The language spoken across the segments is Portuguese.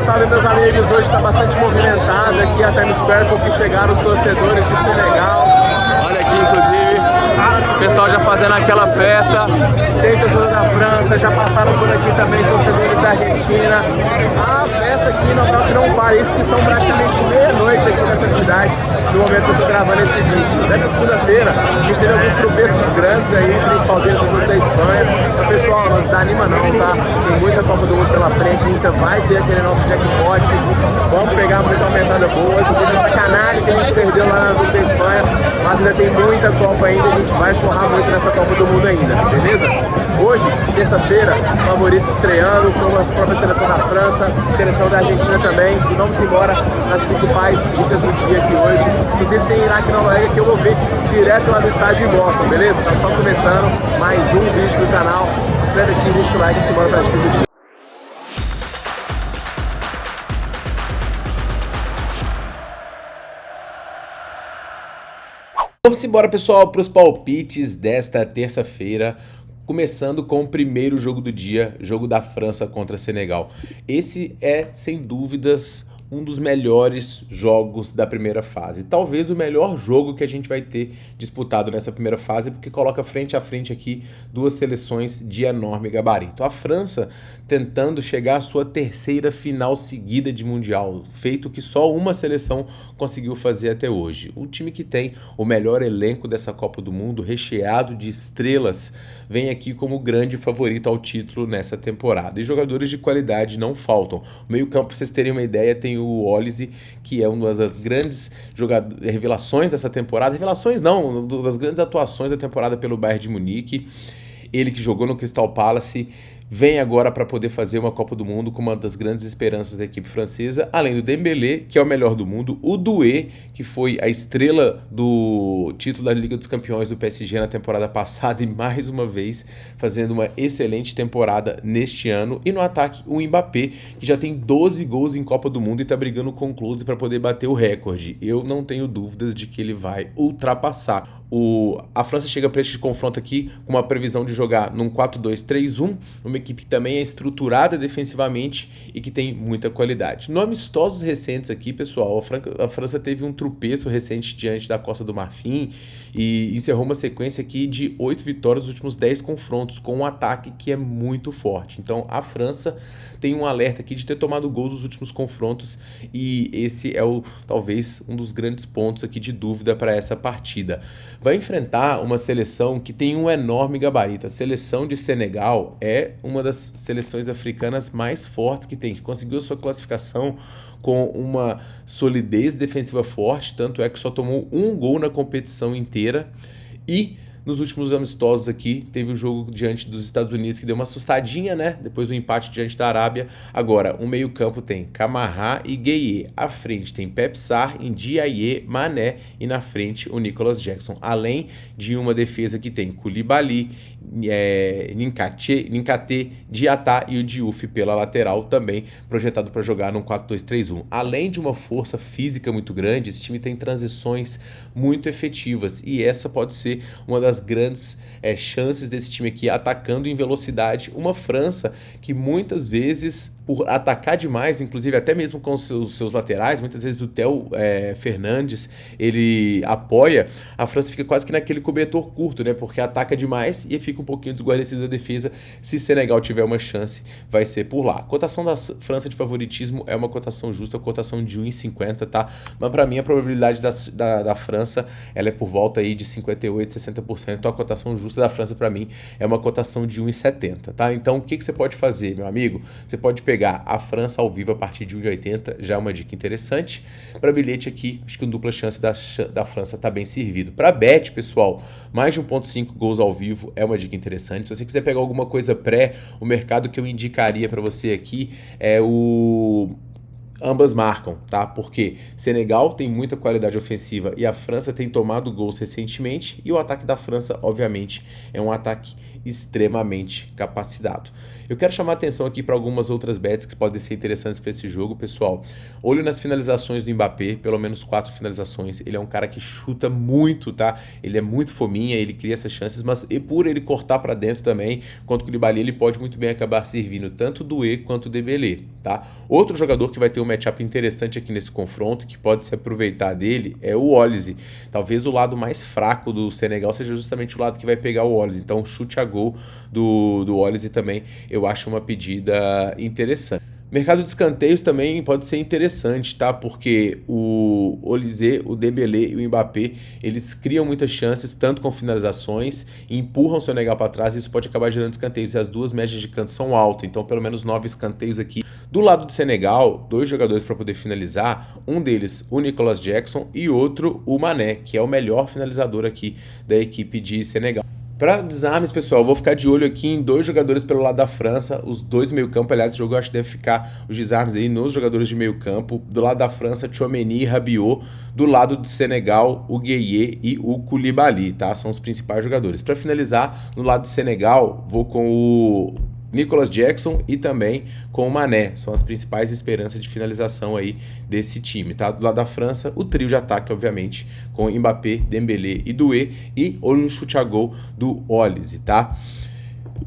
salve meus amigos, hoje está bastante movimentado aqui a Times Square porque chegaram os torcedores de Senegal. Olha aqui, inclusive, o pessoal já fazendo aquela festa. Tem torcedor da França, já passaram por aqui também torcedores da Argentina. A festa aqui no Camp Nou Paris, porque são praticamente meia-noite aqui nessa cidade, no momento que eu estou gravando esse vídeo. Nessa segunda-feira, a gente teve alguns tropeços grandes aí, o principal deles o jogo da Espanha. Então, pessoal, não desanima não, tá? Tem muita Copa do Mundo pela frente, ainda vai ter aquele nosso jackpot. Vamos pegar muita aumentada boa, inclusive essa canalha que a gente perdeu lá no da Espanha, mas ainda tem muita Copa ainda, a gente vai forrar muito nessa Copa do Mundo ainda, beleza? Hoje, terça-feira, favoritos estreando, como a própria seleção da França, seleção da Argentina também, e vamos embora nas principais dicas do dia aqui hoje. Inclusive tem Iraque e Nova York que eu vou ver direto lá do estádio em Boston, beleza? Tá só começando, mais um vídeo do canal. Se inscreve aqui, deixa o like e simbora para as dicas do dia. Vamos embora, pessoal, para os palpites desta terça-feira, começando com o primeiro jogo do dia, jogo da França contra Senegal. Esse é, sem dúvidas, um dos melhores jogos da primeira fase. Talvez o melhor jogo que a gente vai ter disputado nessa primeira fase, porque coloca frente a frente aqui duas seleções de enorme gabarito. A França tentando chegar à sua terceira final seguida de Mundial, feito que só uma seleção conseguiu fazer até hoje. Um time que tem o melhor elenco dessa Copa do Mundo, recheado de estrelas, vem aqui como grande favorito ao título nessa temporada. E jogadores de qualidade não faltam. O meio-campo, para vocês terem uma ideia, tem o Olise, que é uma das grandes revelações dessa temporada. Revelações não, das grandes atuações da temporada pelo Bayern de Munique. Ele que jogou no Crystal Palace, vem agora para poder fazer uma Copa do Mundo com uma das grandes esperanças da equipe francesa, além do Dembélé, que é o melhor do mundo, o Doué, que foi a estrela do título da Liga dos Campeões do PSG na temporada passada e mais uma vez fazendo uma excelente temporada neste ano, e no ataque o Mbappé, que já tem 12 gols em Copa do Mundo e está brigando com o Klose para poder bater o recorde. Eu não tenho dúvidas de que ele vai ultrapassar. A França chega para este confronto aqui com uma previsão de jogar num 4-2-3-1, uma equipe que também é estruturada defensivamente e que tem muita qualidade. No amistosos recentes aqui, pessoal, a França teve um tropeço recente diante da Costa do Marfim e encerrou uma sequência aqui de 8 vitórias nos últimos 10 confrontos, com um ataque que é muito forte. Então a França tem um alerta aqui de ter tomado gols nos últimos confrontos e esse é talvez um dos grandes pontos aqui de dúvida para essa partida. Vai enfrentar uma seleção que tem um enorme gabarito. A seleção de Senegal é uma das seleções africanas mais fortes que tem, que conseguiu sua classificação com uma solidez defensiva forte, tanto é que só tomou um gol na competição inteira. E nos últimos amistosos aqui, teve o jogo diante dos Estados Unidos que deu uma assustadinha, né? Depois do empate diante da Arábia. Agora, o meio-campo tem Camara e Gueye. À frente tem Pape Sarr, Ndiaye, Mané e na frente o Nicolas Jackson. Além de uma defesa que tem Koulibaly, Ninkate, Diatá e o Diouf pela lateral, também projetado para jogar num 4-2-3-1. Além de uma força física muito grande, esse time tem transições muito efetivas e essa pode ser uma das grandes chances desse time aqui, atacando em velocidade uma França que muitas vezes, por atacar demais, inclusive até mesmo com os seus laterais, muitas vezes o Theo Fernandes, ele apoia, a França fica quase que naquele cobertor curto, né? Porque ataca demais e fica um pouquinho desguarnecido a defesa. Se Senegal tiver uma chance, vai ser por lá. A cotação da França de favoritismo é uma cotação justa, cotação de 1,50, tá? Mas para mim a probabilidade da França, ela é por volta aí de 58%, 60%. A cotação justa da França para mim é uma cotação de 1,70, tá? Então o que você pode fazer, meu amigo? Você pode pegar a França ao vivo a partir de 1,80, já é uma dica interessante. Para bilhete aqui, acho que com dupla chance da França tá bem servido. Para bet, pessoal, mais de 1,5 gols ao vivo é uma dica interessante. Se você quiser pegar alguma coisa pré, o mercado que eu indicaria para você aqui é o ambas marcam, tá? Porque Senegal tem muita qualidade ofensiva e a França tem tomado gols recentemente, e o ataque da França, obviamente, é um ataque extremamente capacitado. Eu quero chamar a atenção aqui para algumas outras bets que podem ser interessantes para esse jogo, pessoal. Olho nas finalizações do Mbappé, pelo menos 4 finalizações. Ele é um cara que chuta muito, tá? Ele é muito fominha, ele cria essas chances, mas e por ele cortar para dentro também, contra o Koulibaly, ele pode muito bem acabar servindo tanto o Doué quanto o Dembélé, tá? Outro jogador que vai ter um matchup interessante aqui nesse confronto, que pode se aproveitar dele, é o Olise. Talvez o lado mais fraco do Senegal seja justamente o lado que vai pegar o Olise. Então, chute a gol do Olise também eu acho uma pedida interessante. Mercado de escanteios também pode ser interessante, tá? Porque o Olise, o Dembélé e o Mbappé, eles criam muitas chances, tanto com finalizações, e empurram o Senegal para trás, e isso pode acabar gerando escanteios. E as duas médias de canto são altas, então pelo menos 9 escanteios aqui. Do lado do Senegal, 2 jogadores para poder finalizar, um deles o Nicolas Jackson e outro o Mané, que é o melhor finalizador aqui da equipe de Senegal. Para desarmes, pessoal, eu vou ficar de olho aqui em 2 jogadores pelo lado da França, os 2 meio-campo. Aliás, esse jogo eu acho que deve ficar os desarmes aí nos jogadores de meio-campo. Do lado da França, Tchouaméni e Rabiot. Do lado do Senegal, o Gueye e o Koulibaly, tá? São os principais jogadores. Para finalizar, no lado do Senegal, vou com o Nicolas Jackson e também com o Mané. São as principais esperanças de finalização aí desse time, tá? Do lado da França, o trio de ataque, obviamente, com Mbappé, Dembélé e Doué, e olho no chute a gol do Olise, tá?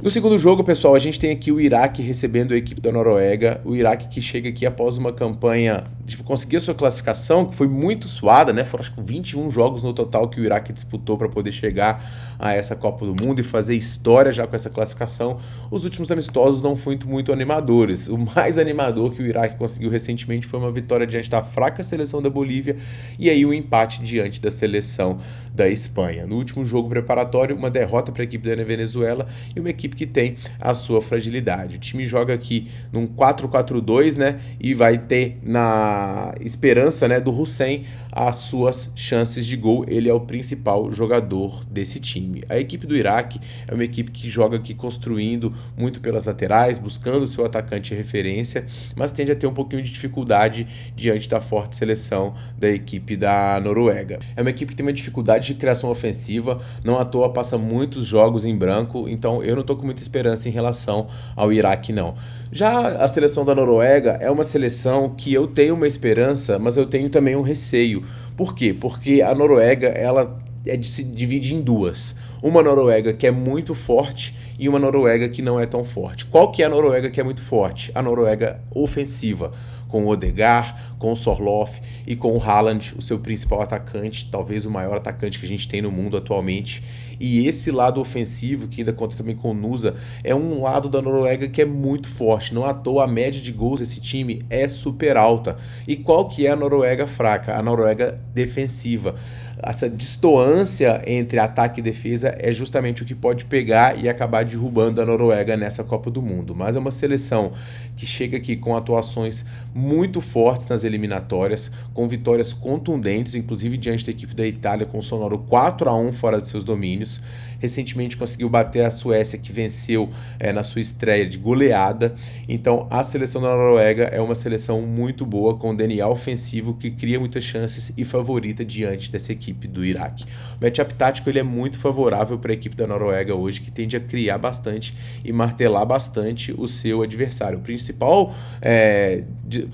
No segundo jogo, pessoal, a gente tem aqui o Iraque recebendo a equipe da Noruega. O Iraque que chega aqui após uma campanha de conseguir a sua classificação, que foi muito suada, né? Foram acho que 21 jogos no total que o Iraque disputou para poder chegar a essa Copa do Mundo e fazer história já com essa classificação. Os últimos amistosos não foram muito animadores. O mais animador que o Iraque conseguiu recentemente foi uma vitória diante da fraca seleção da Bolívia e aí um empate diante da seleção da Espanha. No último jogo preparatório, uma derrota para a equipe da Venezuela e uma equipe que tem a sua fragilidade. O time joga aqui num 4-4-2, né? E vai ter na esperança, né, do Hussein as suas chances de gol. Ele é o principal jogador desse time. A equipe do Iraque é uma equipe que joga aqui construindo muito pelas laterais, buscando o seu atacante de referência, mas tende a ter um pouquinho de dificuldade diante da forte seleção da equipe da Noruega. É uma equipe que tem uma dificuldade de criação ofensiva, não à toa passa muitos jogos em branco, então eu não tô com muita esperança em relação ao Iraque, não. Já a seleção da Noruega é uma seleção que eu tenho uma esperança, mas eu tenho também um receio. Por quê? Porque a Noruega, ela se divide em 2. Uma Noruega que é muito forte e uma Noruega que não é tão forte. Qual que é a Noruega que é muito forte? A Noruega ofensiva, com o Odegaard, com o Sorloth e com o Haaland, o seu principal atacante, talvez o maior atacante que a gente tem no mundo atualmente. E esse lado ofensivo, que ainda conta também com o Nusa, é um lado da Noruega que é muito forte. Não à toa a média de gols desse time é super alta. E qual que é a Noruega fraca? A Noruega defensiva. Essa distoância entre ataque e defesa é justamente o que pode pegar e acabar derrubando a Noruega nessa Copa do Mundo. Mas é uma seleção que chega aqui com atuações muito fortes nas eliminatórias, com vitórias contundentes, inclusive diante da equipe da Itália, com o sonoro 4-1 fora de seus domínios. Recentemente conseguiu bater a Suécia, que venceu na sua estreia de goleada. Então a seleção da Noruega é uma seleção muito boa, com DNA ofensivo que cria muitas chances e favorita diante dessa equipe do Iraque. O matchup tático ele é muito favorável para a equipe da Noruega hoje, que tende a criar bastante e martelar bastante o seu adversário. O principal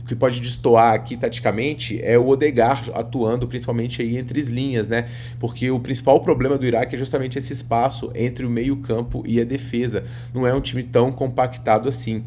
que pode destoar aqui taticamente é o Odegaard atuando principalmente aí entre as linhas, né? Porque o principal problema do Iraque é justamente esse espaço entre o meio-campo e a defesa. Não é um time tão compactado assim.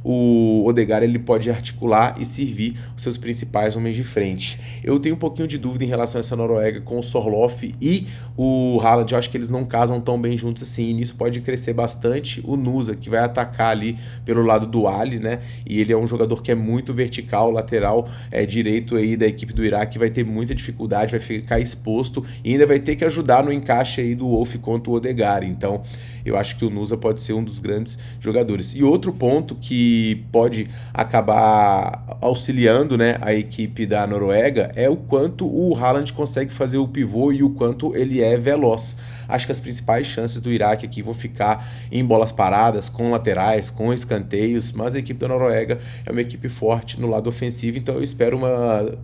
O Odegaard ele pode articular e servir os seus principais homens de frente. Eu tenho um pouquinho de dúvida em relação a essa Noruega com o Sorloth e o Haaland. Eu acho que eles não casam tão bem juntos assim, e nisso pode crescer bastante o Nusa, que vai atacar ali pelo lado do Ali, né? E ele é um jogador que é muito vertical, lateral direito aí da equipe do Iraque, vai ter muita dificuldade, vai ficar exposto e ainda vai ter que ajudar no encaixe aí do Wolf contra o Odegaard. Então eu acho que o Nusa pode ser um dos grandes jogadores. E outro ponto que que pode acabar auxiliando, né, a equipe da Noruega é o quanto o Haaland consegue fazer o pivô e o quanto ele é veloz. Acho que as principais chances do Iraque aqui vão ficar em bolas paradas, com laterais, com escanteios, mas a equipe da Noruega é uma equipe forte no lado ofensivo, então eu espero uma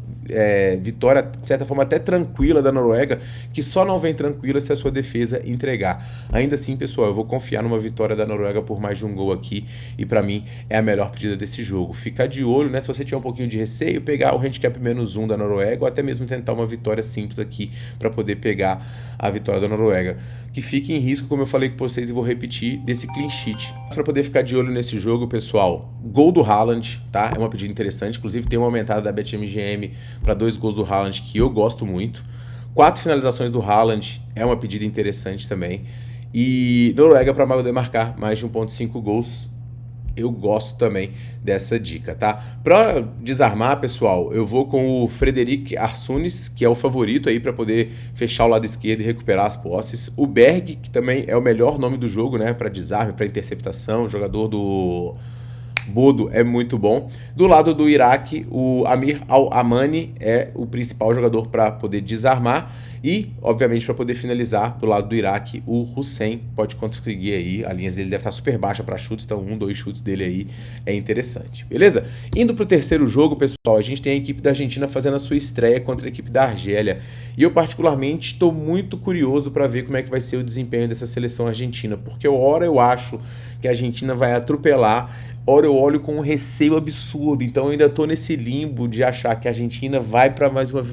vitória, de certa forma, até tranquila da Noruega, que só não vem tranquila se a sua defesa entregar. Ainda assim, pessoal, eu vou confiar numa vitória da Noruega por mais de um gol aqui, e pra mim é a melhor pedida desse jogo. Ficar de olho, né, se você tiver um pouquinho de receio, pegar o handicap -1 da Noruega, ou até mesmo tentar uma vitória simples aqui para poder pegar a vitória da Noruega. Que fique em risco, como eu falei com vocês e vou repetir, desse clean sheet. Para poder ficar de olho nesse jogo, pessoal, gol do Haaland, tá? É uma pedida interessante, inclusive tem uma aumentada da BetMGM para 2 gols do Haaland que eu gosto muito. 4 finalizações do Haaland é uma pedida interessante também. E Noruega para poder marcar mais de 1.5 gols. Eu gosto também dessa dica, tá? Para desarmar, pessoal, eu vou com o Frederic Arsunes, que é o favorito aí para poder fechar o lado esquerdo e recuperar as posses. O Berg, que também é o melhor nome do jogo, né? Para desarme, para interceptação, jogador do Bodo é muito bom. Do lado do Iraque, o Amir Al-Amani é o principal jogador para poder desarmar. E, obviamente, para poder finalizar, do lado do Iraque, o Hussein pode conseguir aí. A linha dele deve estar super baixa para chutes, então 2 chutes dele aí é interessante. Beleza? Indo para o terceiro jogo, pessoal, a gente tem a equipe da Argentina fazendo a sua estreia contra a equipe da Argélia. E eu, particularmente, estou muito curioso para ver como é que vai ser o desempenho dessa seleção argentina, porque ora eu acho que a Argentina vai atropelar, ora eu olho com um receio absurdo. Então eu ainda estou nesse limbo de achar que a Argentina vai para mais uma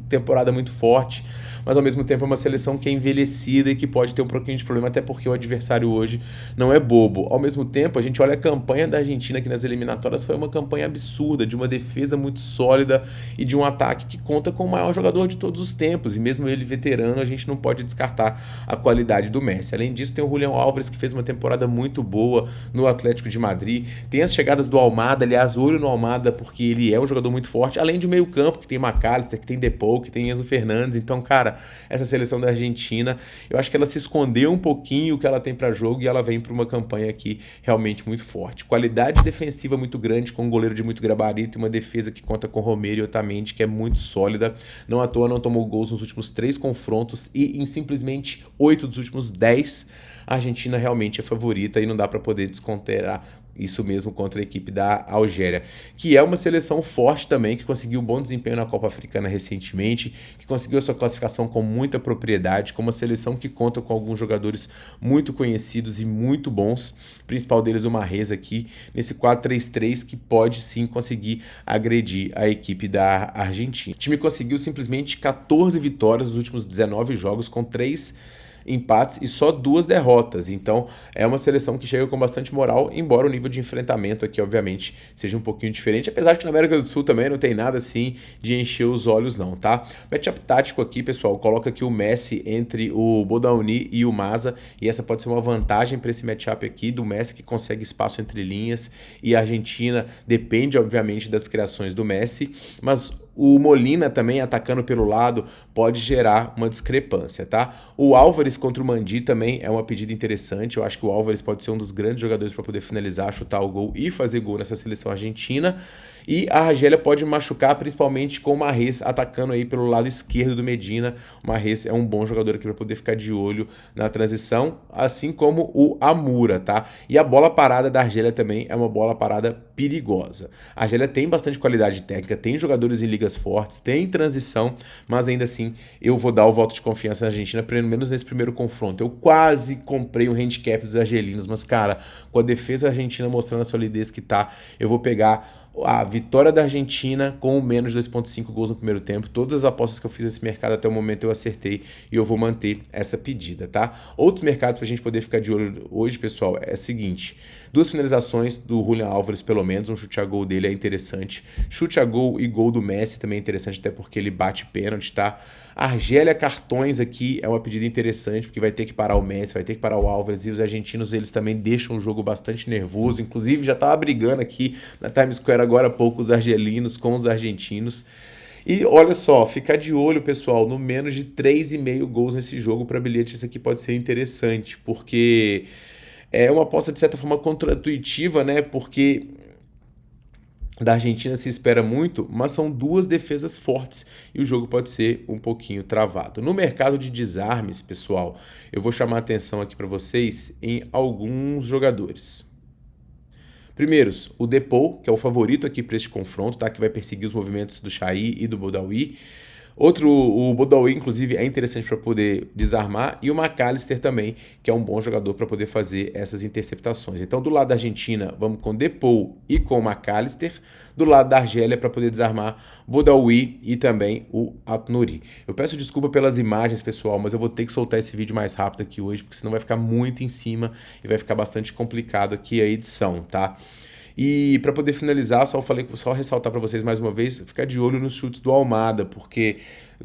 temporada muito forte, mas ao mesmo tempo é uma seleção que é envelhecida e que pode ter um pouquinho de problema, até porque o adversário hoje não é bobo. Ao mesmo tempo, a gente olha a campanha da Argentina aqui nas eliminatórias, foi uma campanha absurda, de uma defesa muito sólida e de um ataque que conta com o maior jogador de todos os tempos, e mesmo ele veterano, a gente não pode descartar a qualidade do Messi. Além disso, tem o Julián Álvares, que fez uma temporada muito boa no Atlético de Madrid, tem as chegadas do Almada, aliás, olho no Almada, porque ele é um jogador muito forte, além de um meio campo, que tem McAllister, que tem Depou, que tem Enzo Fernandes. Então, cara, essa seleção da Argentina, eu acho que ela se escondeu um pouquinho o que ela tem para jogo e ela vem para uma campanha aqui realmente muito forte. Qualidade defensiva muito grande, com um goleiro de muito gabarito e uma defesa que conta com Romero e Otamendi, que é muito sólida. Não à toa não tomou gols nos últimos 3 confrontos e em simplesmente 8 dos últimos 10, a Argentina realmente é favorita e não dá para poder desconsiderar isso mesmo contra a equipe da Algéria, que é uma seleção forte também, que conseguiu um bom desempenho na Copa Africana recentemente, que conseguiu a sua classificação com muita propriedade, com uma seleção que conta com alguns jogadores muito conhecidos e muito bons, o principal deles o Mahrez aqui, nesse 4-3-3, que pode sim conseguir agredir a equipe da Argentina. O time conseguiu simplesmente 14 vitórias nos últimos 19 jogos, com 3 empates e só 2 derrotas. Então é uma seleção que chega com bastante moral, embora o nível de enfrentamento aqui, obviamente, seja um pouquinho diferente, apesar de que na América do Sul também não tem nada assim de encher os olhos não, tá? Matchup tático aqui, pessoal, coloca aqui o Messi entre o Bodauni e o Maza, e essa pode ser uma vantagem para esse matchup aqui do Messi, que consegue espaço entre linhas, e a Argentina depende, obviamente, das criações do Messi, mas o Molina também atacando pelo lado pode gerar uma discrepância, tá? O Álvares contra o Mandi também é uma pedida interessante. Eu acho que o Álvares pode ser um dos grandes jogadores para poder finalizar, chutar o gol e fazer gol nessa seleção argentina. E a Argélia pode machucar principalmente com o Mahrez atacando aí pelo lado esquerdo do Medina. O Mahrez é um bom jogador aqui para poder ficar de olho na transição, assim como o Amura, tá? E a bola parada da Argélia também é uma bola parada perigosa. A Argélia tem bastante qualidade técnica, tem jogadores em ligas fortes, tem transição, mas ainda assim eu vou dar o voto de confiança na Argentina, pelo menos nesse primeiro confronto. Eu quase comprei um handicap dos argelinos, mas cara, com a defesa argentina mostrando a solidez que tá, eu vou pegar a vitória da Argentina com menos de 2.5 gols no primeiro tempo. Todas as apostas que eu fiz nesse mercado até o momento eu acertei e eu vou manter essa pedida, tá? Outros mercados pra gente poder ficar de olho hoje, pessoal, é o seguinte: 2 finalizações do Julián Álvares, pelo menos, um chute a gol dele é interessante. Chute a gol e gol do Messi também é interessante, até porque ele bate pênalti, tá? Argélia cartões aqui é uma pedida interessante, porque vai ter que parar o Messi, vai ter que parar o Álvares, e os argentinos, eles também deixam o jogo bastante nervoso. Inclusive, já tava brigando aqui na Times Square agora há pouco os argelinos com os argentinos. E olha só, ficar de olho, pessoal, no menos de 3,5 gols nesse jogo para bilhete. Isso aqui pode ser interessante, porque É uma aposta de certa forma contra-intuitiva, né? Porque da Argentina se espera muito, mas são duas defesas fortes e o jogo pode ser um pouquinho travado. No mercado de desarmes, pessoal, eu vou chamar a atenção aqui para vocês em alguns jogadores. Primeiros, o Depou, que é o favorito aqui para este confronto, tá? Que vai perseguir os movimentos do Chaí e do Boudaoui. O Boudaoui, inclusive, é interessante para poder desarmar, e o McAllister também, que é um bom jogador para poder fazer essas interceptações. Então, do lado da Argentina, vamos com Depou e com o McAllister. Do lado da Argélia, para poder desarmar Boudaoui e também o Atnouri. Eu peço desculpa pelas imagens, pessoal, mas eu vou ter que soltar esse vídeo mais rápido aqui hoje, porque senão vai ficar muito em cima e vai ficar bastante complicado aqui a edição, tá? E para poder finalizar, só ressaltar para vocês mais uma vez, ficar de olho nos chutes do Almada, porque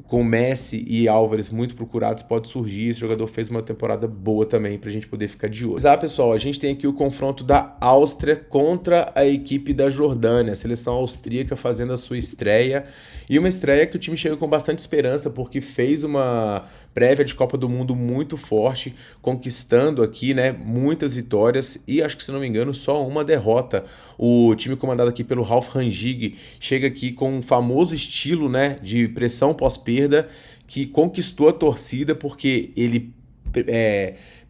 com Messi e Álvares muito procurados pode surgir. Esse jogador fez uma temporada boa também pra gente poder ficar de olho. Mas, pessoal, a gente tem aqui o confronto da Áustria contra a equipe da Jordânia, a seleção austríaca fazendo a sua estreia, e uma estreia que o time chega com bastante esperança, porque fez uma prévia de Copa do Mundo muito forte, conquistando aqui, né, muitas vitórias e acho que, se não me engano, só uma derrota. O time comandado aqui pelo Ralf Rangnick chega aqui com um famoso estilo, né, de pressão pós-perda, que conquistou a torcida porque ele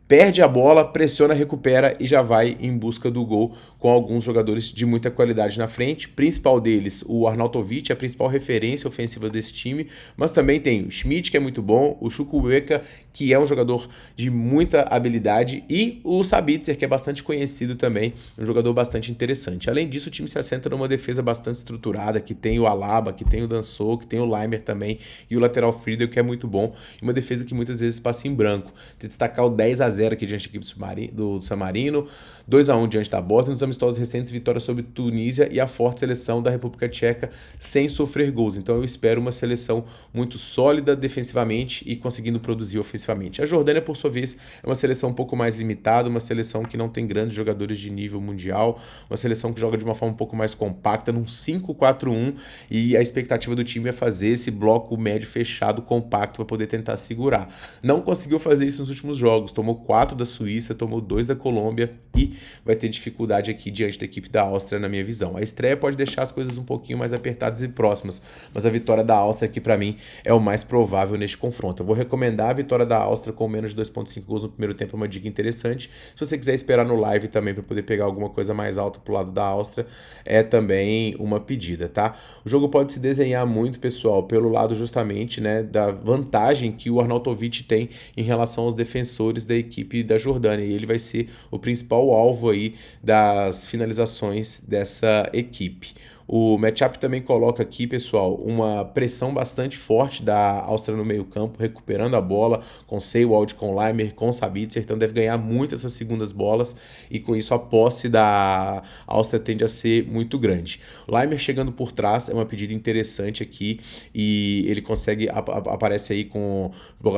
perde a bola, pressiona, recupera e já vai em busca do gol, com alguns jogadores de muita qualidade na frente, principal deles o Arnautovic, a principal referência ofensiva desse time, mas também tem o Schmidt, que é muito bom, o Chukwueze, que é um jogador de muita habilidade, e o Sabitzer, que é bastante conhecido também, um jogador bastante interessante. Além disso, o time se assenta numa defesa bastante estruturada, que tem o Alaba, que tem o Danso, que tem o Leimer também, e o lateral Friedel, que é muito bom, e uma defesa que muitas vezes passa em branco. Tem que destacar o 10-0 aqui diante da equipe do San Marino, 2-1 diante da Bósnia, nos amistosos recentes, vitória sobre Tunísia e a forte seleção da República Tcheca sem sofrer gols. Então eu espero uma seleção muito sólida defensivamente e conseguindo produzir ofensivamente. A Jordânia, por sua vez, é uma seleção um pouco mais limitada, uma seleção que não tem grandes jogadores de nível mundial, uma seleção que joga de uma forma um pouco mais compacta, num 5-4-1, e a expectativa do time é fazer esse bloco médio fechado, compacto, para poder tentar segurar. Não conseguiu fazer isso nos últimos jogos, tomou 4 da Suíça, tomou 2 da Colômbia e vai ter dificuldade aqui diante da equipe da Áustria, na minha visão. A estreia pode deixar as coisas um pouquinho mais apertadas e próximas, mas a vitória da Áustria aqui, para mim, é o mais provável neste confronto. Eu vou recomendar a vitória da Áustria com menos de 2,5 gols no primeiro tempo, é uma dica interessante. Se você quiser esperar no live também para poder pegar alguma coisa mais alta pro lado da Áustria, é também uma pedida, tá? O jogo pode se desenhar muito, pessoal, pelo lado justamente, né, da vantagem que o Arnautovic tem em relação aos defensores da equipe da Jordânia, e ele vai ser o principal alvo aí das finalizações dessa equipe. O matchup também coloca aqui, pessoal, uma pressão bastante forte da Áustria no meio campo, recuperando a bola com Seiwald, com Leimer, com Sabitzer, então deve ganhar muito essas segundas bolas, e com isso a posse da Áustria tende a ser muito grande. O Leimer chegando por trás é uma pedida interessante aqui, e ele consegue, aparece aí com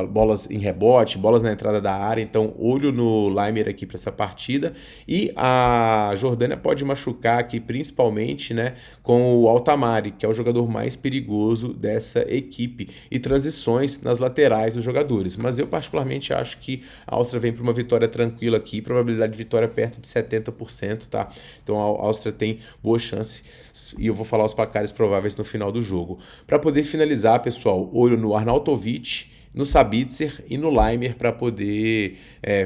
bolas em rebote, bolas na entrada da área, então olho no Leimer aqui para essa partida. E a Jordânia pode machucar aqui principalmente, né, com o Altamari, que é o jogador mais perigoso dessa equipe, e transições nas laterais dos jogadores. Mas eu particularmente acho que a Áustria vem para uma vitória tranquila aqui, probabilidade de vitória perto de 70%, tá? Então a Áustria tem boa chance, e eu vou falar os placares prováveis no final do jogo. Para poder finalizar, pessoal, olho no Arnautovic, no Sabitzer e no Leimer para poder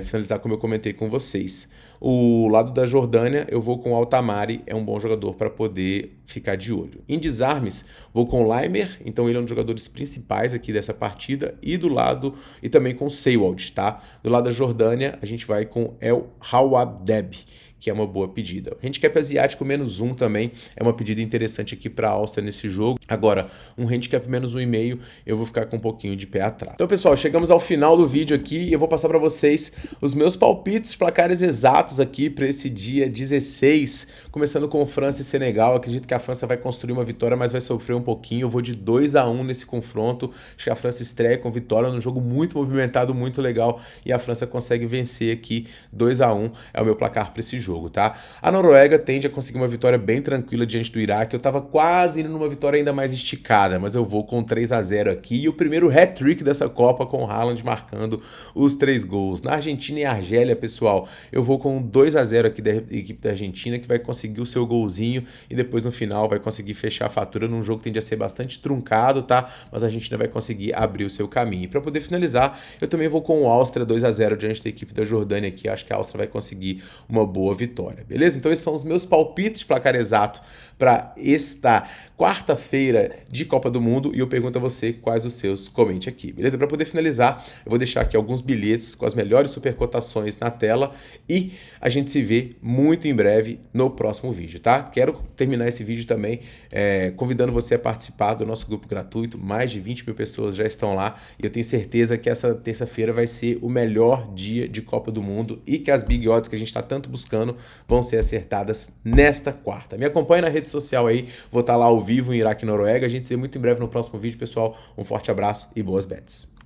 finalizar como eu comentei com vocês. O lado da Jordânia eu vou com o Altamari, é um bom jogador para poder ficar de olho. Em desarmes, vou com o Leimer, então ele é um dos jogadores principais aqui dessa partida, e também com o Seiwald, tá? Do lado da Jordânia, a gente vai com El Hawadeb, que é uma boa pedida. O handicap asiático -1 também é uma pedida interessante aqui para a Áustria nesse jogo. Agora, um handicap -1,5, eu vou ficar com um pouquinho de pé atrás. Então, pessoal, chegamos ao final do vídeo aqui e eu vou passar para vocês os meus palpites, placares exatos aqui para esse dia 16, começando com França e Senegal. Acredito que a França vai construir uma vitória, mas vai sofrer um pouquinho. Eu vou de 2-1 nesse confronto. Acho que a França estreia com vitória num jogo muito movimentado, muito legal, e a França consegue vencer aqui 2-1. É o meu placar para esse jogo, tá? A Noruega tende a conseguir uma vitória bem tranquila diante do Iraque. Eu tava quase indo numa vitória ainda mais esticada, mas eu vou com 3-0 aqui. E o primeiro hat-trick dessa Copa com o Haaland marcando os 3 gols. Na Argentina e Argélia, pessoal, eu vou com 2-0 aqui da equipe da Argentina, que vai conseguir o seu golzinho e depois no final vai conseguir fechar a fatura num jogo que tende a ser bastante truncado, tá? Mas a Argentina vai conseguir abrir o seu caminho. E para poder finalizar, eu também vou com o Áustria 2-0 diante da equipe da Jordânia aqui. Acho que a Áustria vai conseguir uma boa vitória, beleza? Então esses são os meus palpites de placar exato para esta quarta-feira de Copa do Mundo e eu pergunto a você quais os seus, comente aqui, beleza? Para poder finalizar, eu vou deixar aqui alguns bilhetes com as melhores supercotações na tela e a gente se vê muito em breve no próximo vídeo, tá? Quero terminar esse vídeo também convidando você a participar do nosso grupo gratuito. Mais de 20 mil pessoas já estão lá e eu tenho certeza que essa terça-feira vai ser o melhor dia de Copa do Mundo e que as Big Odds que a gente está tanto buscando vão ser acertadas nesta quarta. Me acompanhe na rede social aí, vou estar lá ao vivo em Iraque e Noruega. A gente se vê muito em breve no próximo vídeo, pessoal. Um forte abraço e boas bets.